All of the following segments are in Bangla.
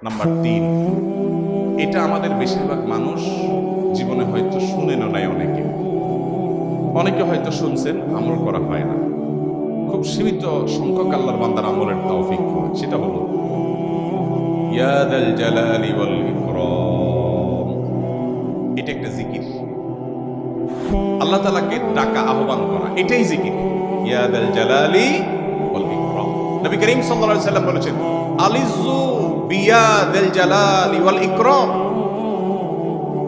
নাম্বার 3, এটা আমাদের বেশিরভাগ মানুষ জীবনে হয়তো শুনেনও নাই, অনেকে হয়তো শুনছেন, আমল করা হয় না। খুব সীমিত সংখ্যক আল্লাহর বান্দার আমলের তৌফিক হয়। সেটা হলো ইয়া যাল জালালি ওয়াল ইকরাম। এটা একটা জিকির, আল্লাহ তাআলাকে ডাকা, আহ্বান করা, এটাই জিকির। ইয়া যাল জালালি ওয়াল ইকরাম। নবী করিম সাল্লাল্লাহু আলাইহি সাল্লাম বলেছেন, আলিজু বিয়া যাল জালালি ওয়াল ইকরাম।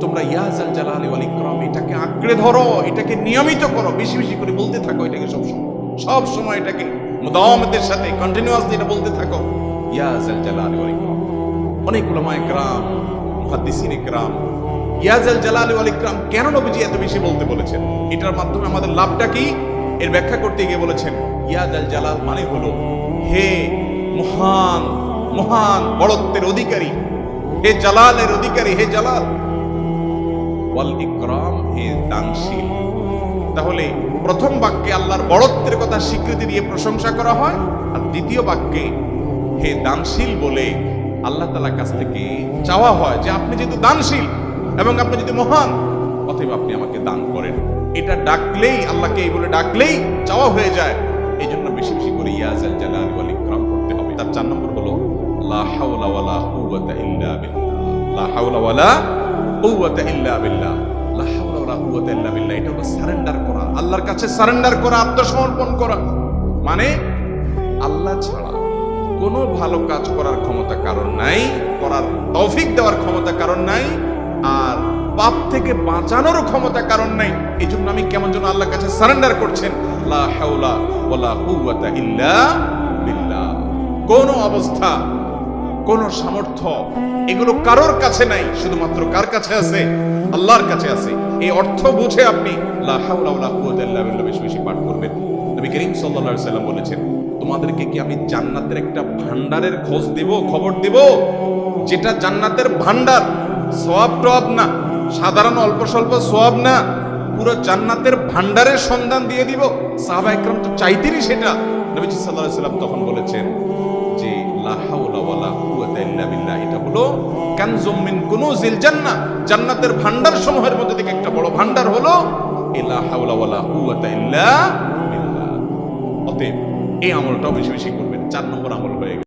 তোমরা ইয়া যাল জালালি ওয়াল ইকরাম এটাকে আঁকড়ে ধরো, এটাকে নিয়মিত করো, বেশি বেশি করে বলতে থাকো, এটাকে সব সময় এটাকে মুদাওয়ামাতের সাথে কন্টিনিউয়াসলি এটা বলতে থাকো, ইয়া যাল জালালি ওয়াল ইকরাম। অনেক উলামায়ে কেরাম, মুহাদ্দিসিনে কেরাম ইয়া যাল জালালি ওয়াল ইকরাম কেন নবীজি এত বেশি বলতে বলেছেন, এটার মাধ্যমে আমাদের লাভটা কি, এর ব্যাখ্যা করতে গিয়ে বলেছেন ইয়া যাল জালাল মানে হলো হে মহান মহান বড়ত্বের অধিকারী, হে জালালের অধিকারী, হে জালাল। ওয়াল ইকরাম হে দানশীল। তাহলে প্রথম বাক্যে আল্লাহর বড়ত্বের কথা স্বীকৃতি দিয়ে প্রশংসা করা হয়, আর দ্বিতীয় বাক্যে হে দানশীল বলে আল্লাহ তাআলার কাছ থেকে চাওয়া হয় যে আপনি যেহেতু দানশীল এবং আপনি যদি মহান, অতএব আপনি আমাকে দান করেন। এটা ডাকলেই, আল্লাহকে এই বলে ডাকলেই চাওয়া হয়ে যায়। এই জন্য বেশি বেশি করে ইয়া যাল জালালি ওয়াল ইকরাম করতে হবে। তার 4 নম্বর হলো লা হাওলা ওয়ালা কুওয়াতা ইল্লা বিল্লাহ। লা হাওলা ওয়ালা কুওয়াতা ইল্লা বিল্লাহ। লা হাওলা ওয়ালা কুওয়াতা ইল্লা বিল্লাহ, এটা হলো সারেন্ডার করা, আল্লাহর কাছে সারেন্ডার করা, আত্মসমর্পণ করা। মানে আল্লাহ ছাড়া কোনো ভালো কাজ করার ক্ষমতা কারণ নাই, করার তৌফিক দেওয়ার ক্ষমতা কারণ নাই, আর পাপ থেকে বাঁচানোর ক্ষমতা কারণ নাই। এই জন্য আমি কেমন যেন আল্লাহর কাছে সারেন্ডার করছেন, লা হাওলা ওয়ালা কুওয়াতা ইল্লা বিল্লাহ। কোন অবস্থা, কোন সামর্থ্য, এগুলো কারোর কাছে নাই, শুধুমাত্র কার কাছে আছে? আল্লাহর কাছে আছে। এই অর্থ বুঝে আপনি লা হাওলা ওয়ালা কুওয়াতা ইল্লা বিল্লাহ বেশি বেশি পাঠ করবেন। নবী করিম সাল্লাল্লাহু আলাইহি সাল্লাম বলেছেন, তোমাদেরকে কি আমি জান্নাতের একটা ভান্ডারের খোঁজ দিব, খবর দিব, যেটা জান্নাতের ভান্ডার, সওয়াব টওয়াব না, সাধারণ অল্প স্বল্প সওয়াব না, পুরো জান্নাতের ভান্ডারের সন্ধান দিয়ে দিব। সাহাবা ইকরাম তো চাইতেনই সেটা। নবীজি সাল্লাল্লাহু আলাইহি সাল্লাম তখন বলেছেন যে লা হাওলা ওয়ালা কুওয়াতা ইল্লা বিল্লাহ, এটা হলো কানজুম মিন কুনুজিল জান্নাহ, জান্নাতের ভান্ডার সমূহের মধ্যে থেকে একটা বড় ভান্ডার হলো লা হাওলা ওয়ালা কুওয়াতা ইল্লা বিল্লাহ। অতএব এই আমলটাও বেশি বেশি করবেন। 4 নম্বর আমল হয়ে গেল।